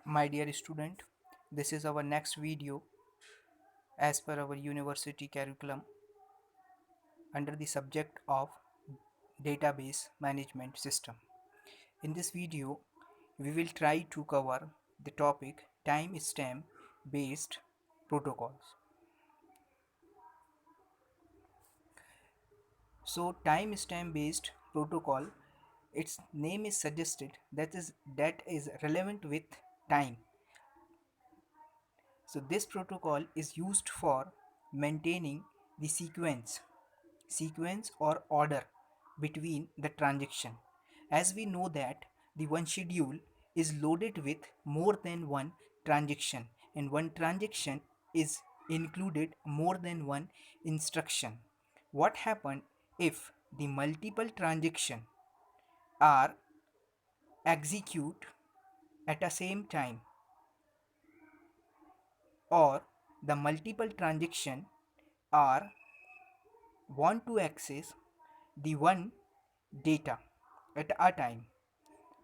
My dear student, this is our next video as per our university curriculum under the subject of database management system. In this video, we will try to cover the topic timestamp based protocols. So timestamp based protocol, its name is suggested that is relevant with time. So this protocol is used for maintaining the sequence or order between the transaction. As we know that the one schedule is loaded with more than one transaction, and one transaction is included more than one instruction. What happen if the multiple transaction are execute at the same time, or the multiple transaction are want to access the one data at a time?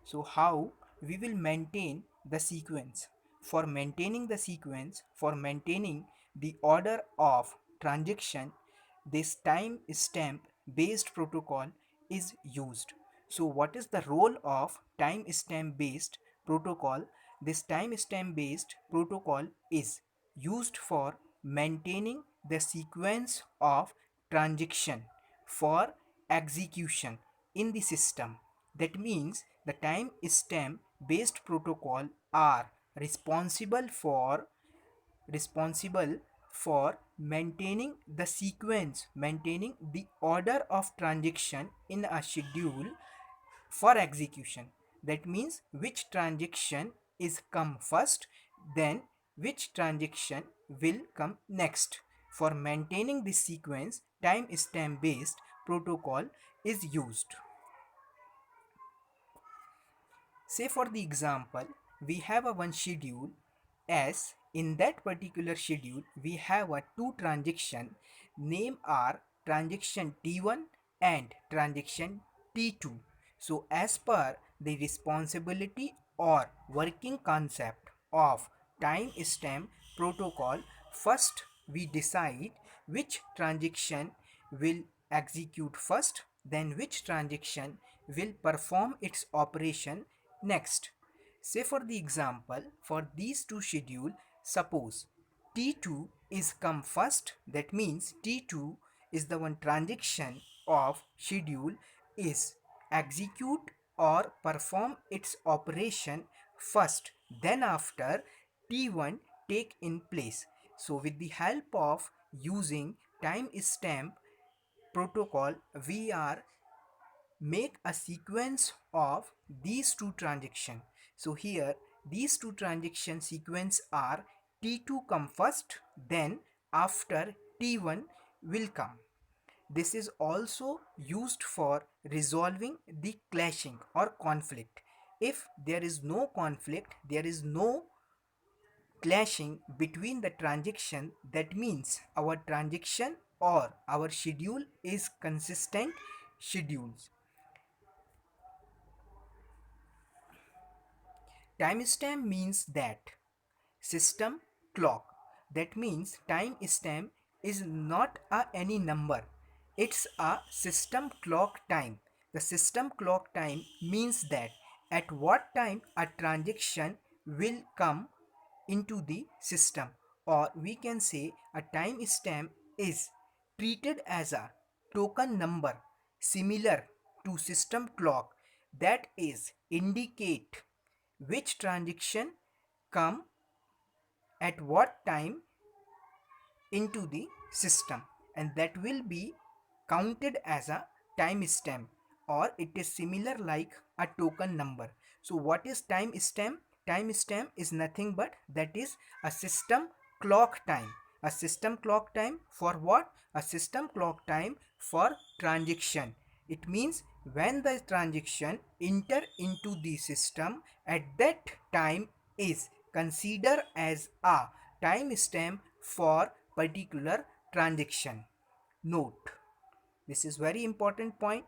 So how we will maintain the sequence? For maintaining the sequence, for maintaining the order of transaction, this timestamp based protocol is used. So what is the role of timestamp based protocol? This timestamp based protocol is used for maintaining the sequence of transaction for execution in the system. That means the timestamp based protocol are responsible for maintaining the sequence, maintaining the order of transaction in a schedule for execution. That means which transaction is come first, then which transaction will come next. For maintaining this sequence, timestamp based protocol is used. Say for the example, we have a one schedule, as in that particular schedule we have a two transaction, name are transaction T1 and transaction T2. So as per the responsibility or working concept of timestamp protocol, first we decide which transaction will execute first, then which transaction will perform its operation next. Say for the example, for these two schedule, suppose T2 is come first, that means T2 is the one transaction of schedule is execute or perform its operation first, then after T1 take in place. So with the help of using timestamp protocol, we are make a sequence of these two transactions. So here these two transaction sequence are T2 come first, then after T1 will come. This is also used for resolving the clashing or conflict. If there is no conflict, there is no clashing between the transaction, that means our transaction or our schedule is consistent schedules. Timestamp means that system clock. That means timestamp is not any number, it's a system clock time. The system clock time means that at what time a transaction will come into the system, or we can say a timestamp is treated as a token number similar to system clock, that is indicate which transaction come at what time into the system, and that will be counted as a timestamp, or it is similar like a token number. So what is timestamp? Timestamp is nothing but that is a system clock time. A system clock time for what? A system clock time for transaction. It means when the transaction enter into the system, at that time is considered as a timestamp for particular transaction. Note, this is very important point.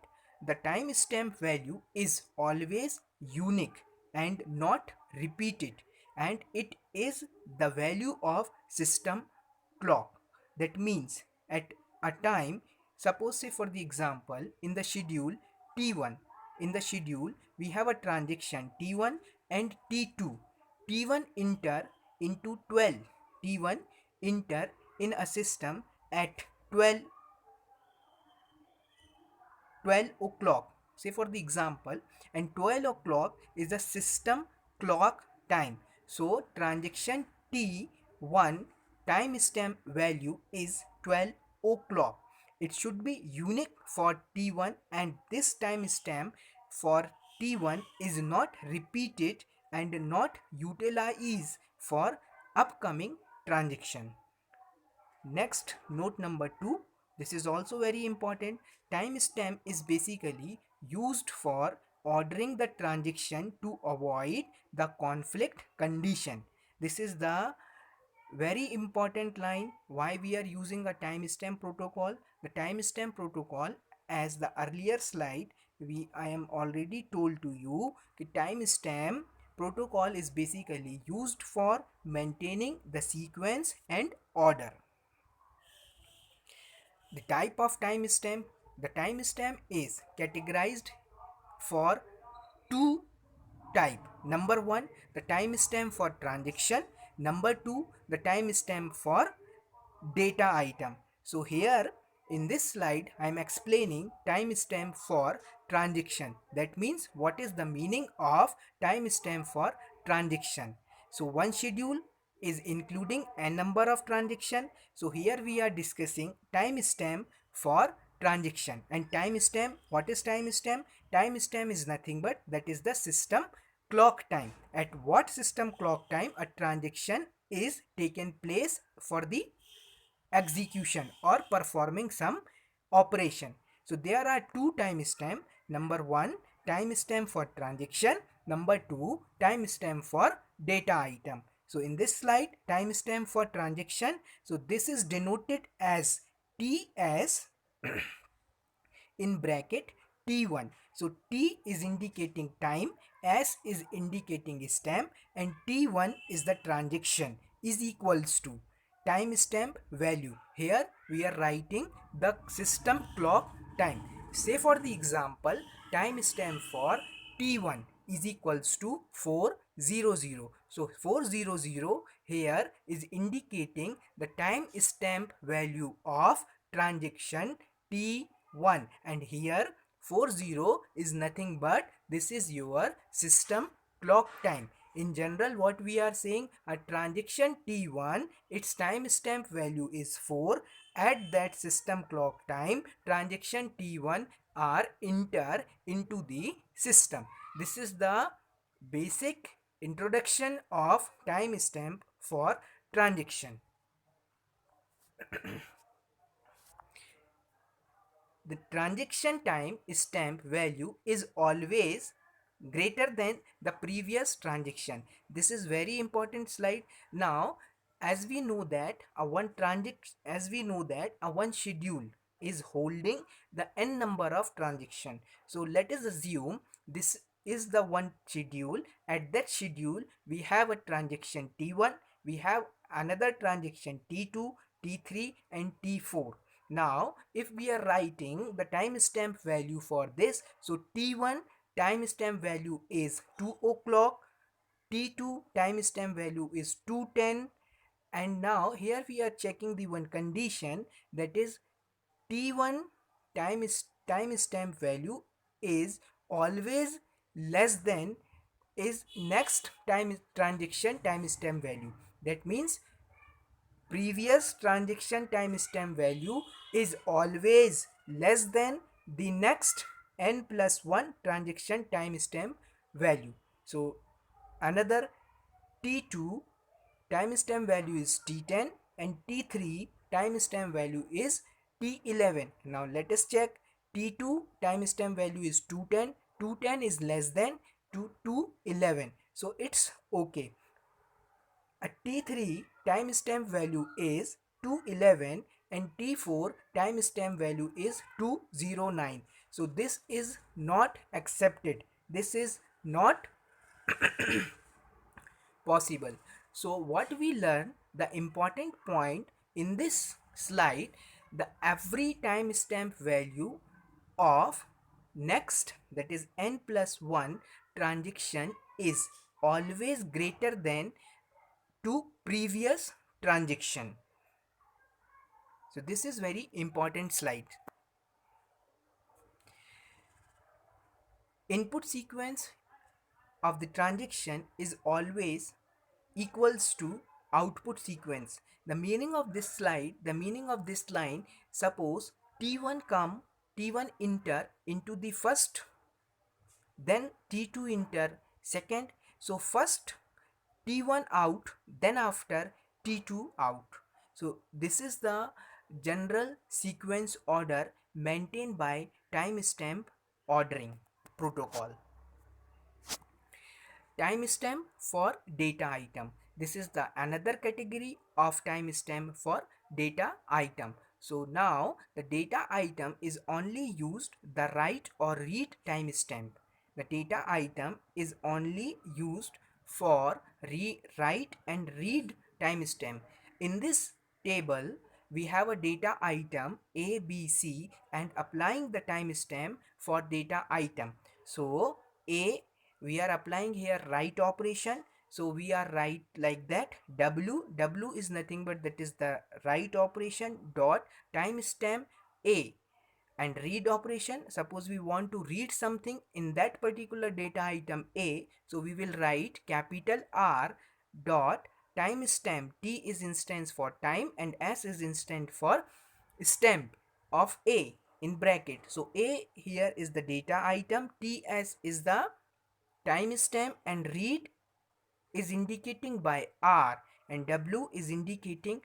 The timestamp value is always unique and not repeated. and it is the value of system clock. That means at a time, suppose say for the example in the schedule T1, in the schedule we have a transaction T1 and T2. T1 enter into 12. T1 enter in a system at 12 o'clock, say for the example, and 12 o'clock is the system clock time. So transaction T1 timestamp value is 12 o'clock. It should be unique for T1, and this timestamp for T1 is not repeated and not utilized for upcoming transaction. Next, note number 2. This is also very important. Timestamp is basically used for ordering the transaction to avoid the conflict condition. This is the very important line why we are using a timestamp protocol. The timestamp protocol, as the earlier slide I am already told to you, the timestamp protocol is basically used for maintaining the sequence and order. The type of timestamp. The timestamp is categorized for two type. Number one, the timestamp for transaction. Number two, the timestamp for data item. So here in this slide I am explaining timestamp for transaction. That means what is the meaning of timestamp for transaction. So one schedule is including a number of transaction. So here we are discussing timestamp for transaction. And timestamp, what is timestamp? Timestamp is nothing but that is the system clock time. At what system clock time a transaction is taken place for the execution or performing some operation. So there are two timestamp. Number one, timestamp for transaction. Number two, timestamp for data item. So in this slide, timestamp for transaction. So this is denoted as TS in bracket T1. So T is indicating time, S is indicating stamp, and T1 is the transaction is equals to timestamp value. Here we are writing the system clock time. Say for the example, timestamp for T1 is equals to 400. So 400 here is indicating the timestamp value of transaction T1, and here 40 is nothing but this is your system clock time. In general, what we are saying, a transaction T1, its timestamp value is 4. At that system clock time, transaction T1 are enter into the system. This is the basic introduction of timestamp for transaction. The transaction time stamp value is always greater than the previous transaction. This is very important slide. Now as we know that a one schedule is holding the n number of transaction. So let us assume this is the one schedule. At that schedule we have a transaction T1, we have another transaction T2, T3 and T4. Now if we are writing the timestamp value for this, so T1 timestamp value is 2 o'clock, T2 timestamp value is 2:10, and now here we are checking the one condition, that is T1 timestamp value is always less than is next time transaction timestamp value. That means previous transaction timestamp value is always less than the next n plus 1 transaction timestamp value. So another T2 timestamp value is T10 and T3 timestamp value is T11. Now let us check. T2 timestamp value is 210. 210 is less than 211. So it's okay. A T3 timestamp value is 211 and T4 timestamp value is 209. So this is not accepted. This is not possible. So what we learn, the important point in this slide, the every timestamp value of next, that is n plus 1 transaction, is always greater than to previous transaction. So this is very important slide. Input sequence of the transaction is always equals to output sequence. The meaning of this slide, the meaning of this line, suppose T1 come, T1 enter into the first, then T2 enter second. So first T1 out, then after T2 out. So this is the general sequence order maintained by timestamp ordering protocol. Timestamp for data item. This is the another category of timestamp for data item. So now the data item is only used the write or read timestamp. The data item is only used for write and read timestamp. In this table we have a data item A, B, C and applying the timestamp for data item. So A, we are applying here write operation, so we are write like that. W is nothing but that is the write operation dot timestamp A, and read operation, suppose we want to read something in that particular data item A, so we will write capital R dot timestamp. T is instance for time and S is instance for stamp of A in bracket. So A here is the data item, TS is the timestamp, and read is indicating by R and W is indicating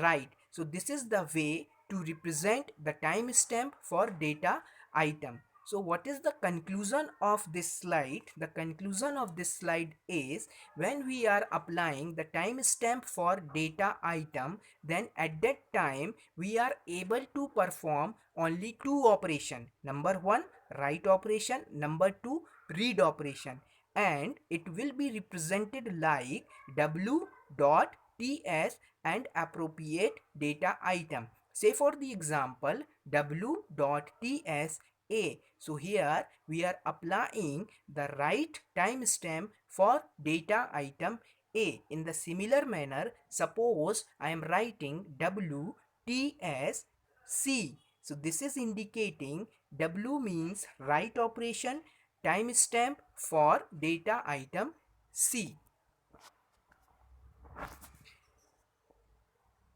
write. So this is the way to represent the timestamp for data item. So what is the conclusion of this slide? The conclusion of this slide is, when we are applying the timestamp for data item, then at that time we are able to perform only two operation. Number one, write operation. Number two, read operation. And it will be represented like W dot TS and appropriate data item. Say for the example W dot TS A. So here we are applying the write timestamp for data item A. In the similar manner, suppose I am writing W TS C. So this is indicating W means write operation, timestamp for data item C.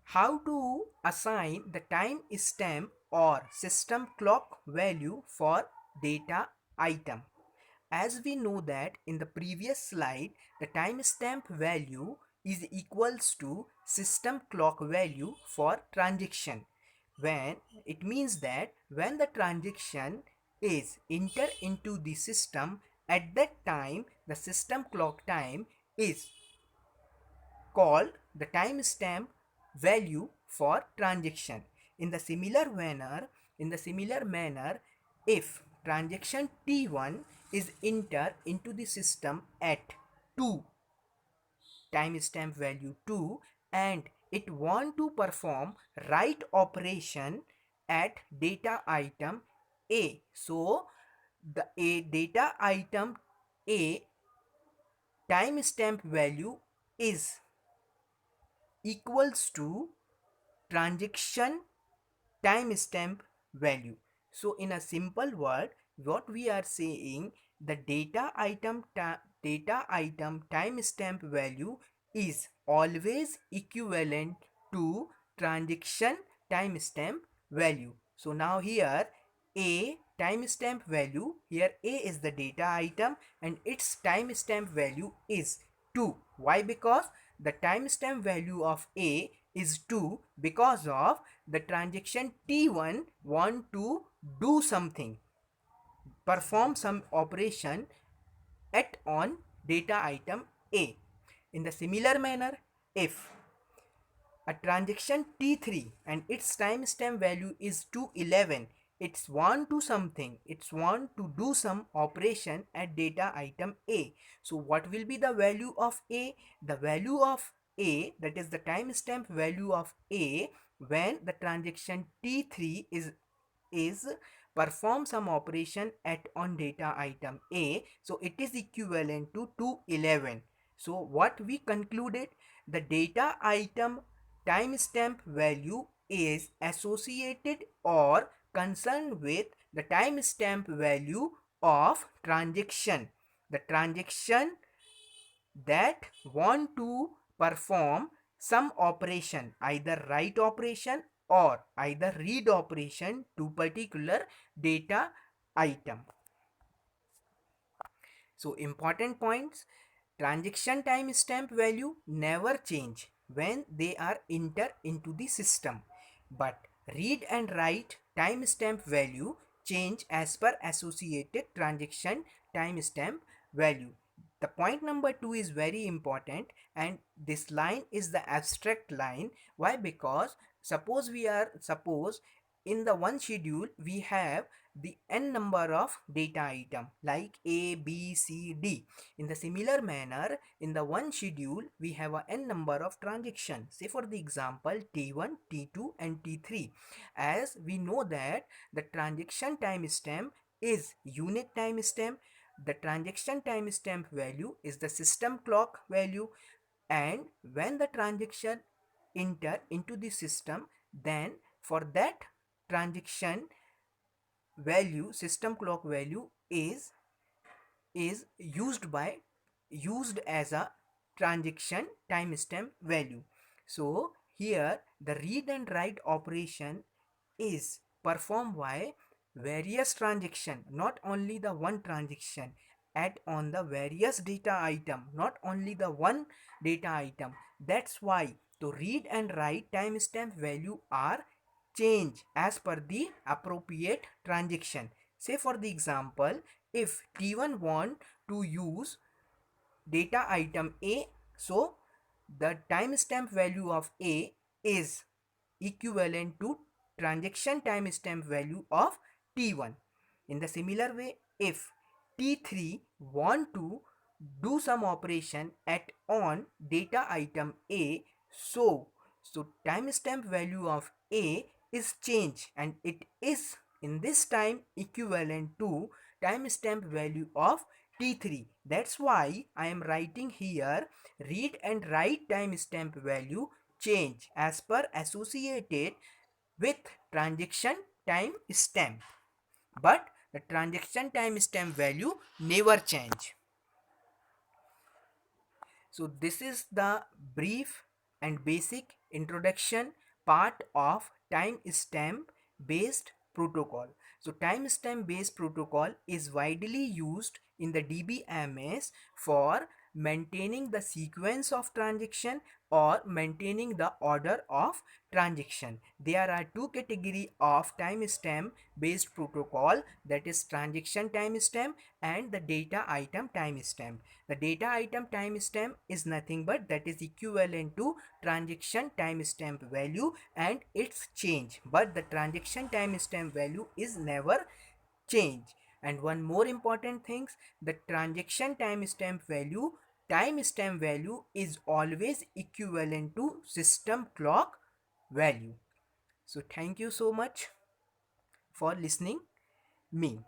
How to assign the timestamp or system clock value for data item? As we know that in the previous slide, the timestamp value is equals to system clock value for transaction. When it means that when the transaction is entered into the system, at that time the system clock time is called the timestamp value for transaction. In the similar manner, if transaction T1 is entered into the system at 2, timestamp value 2, and it want to perform write operation at data item A. So the data item A timestamp value is equals to transaction timestamp value. So in a simple word, what we are saying, the data item timestamp value is always equivalent to transaction timestamp value. So now here A timestamp value, here A is the data item and its timestamp value is 2. Why? Because the timestamp value of A is 2 because of the transaction T1 want to do something, perform some operation at on data item A. In the similar manner, if a transaction T3 and its timestamp value is 211, it's want to something, it's want to do some operation at data item A. So what will be the value of A? The value of A, that is the timestamp value of A, when the transaction T3 is perform some operation at on data item A, so it is equivalent to 211. So what we concluded, the data item timestamp value is associated or concerned with the timestamp value of transaction, the transaction that want to perform some operation, either write operation or either read operation to particular data item. So important points: transaction timestamp value never change when they are entered into the system, but read and write timestamp value change as per associated transaction timestamp value. The point number 2 is very important, and this line is the abstract line. Why? Because suppose in the one schedule we have the n number of data item like A, B, C, D. In the similar manner, in the one schedule we have a n number of transaction, say for the example T1, T2 and T3. As we know that the transaction timestamp is unit timestamp, the transaction timestamp value is the system clock value, and when the transaction enter into the system, then for that transaction value, system clock value is used as a transaction timestamp value. So here the read and write operation is performed by various transaction, not only the one transaction, at on the various data item, not only the one data item. That's why to read and write timestamp value are change as per the appropriate transaction. Say for the example, if T1 want to use data item A, so the timestamp value of A is equivalent to transaction timestamp value of T1. In the similar way, if T3 want to do some operation at on data item A, so timestamp value of A is changed, and it is in this time equivalent to timestamp value of T3. That's why I am writing here read and write timestamp value change as per associated with transaction timestamp, but the transaction timestamp value never change. So this is the brief and basic introduction part of timestamp based protocol. So timestamp based protocol is widely used in the DBMS for maintaining the sequence of transaction or maintaining the order of transaction. There are two category of timestamp based protocol, that is transaction timestamp and the data item timestamp. The data item timestamp is nothing but that is equivalent to transaction timestamp value and its change, but the transaction timestamp value is never change. And one more important things, the transaction timestamp value is always equivalent to system clock value. So thank you so much for listening me.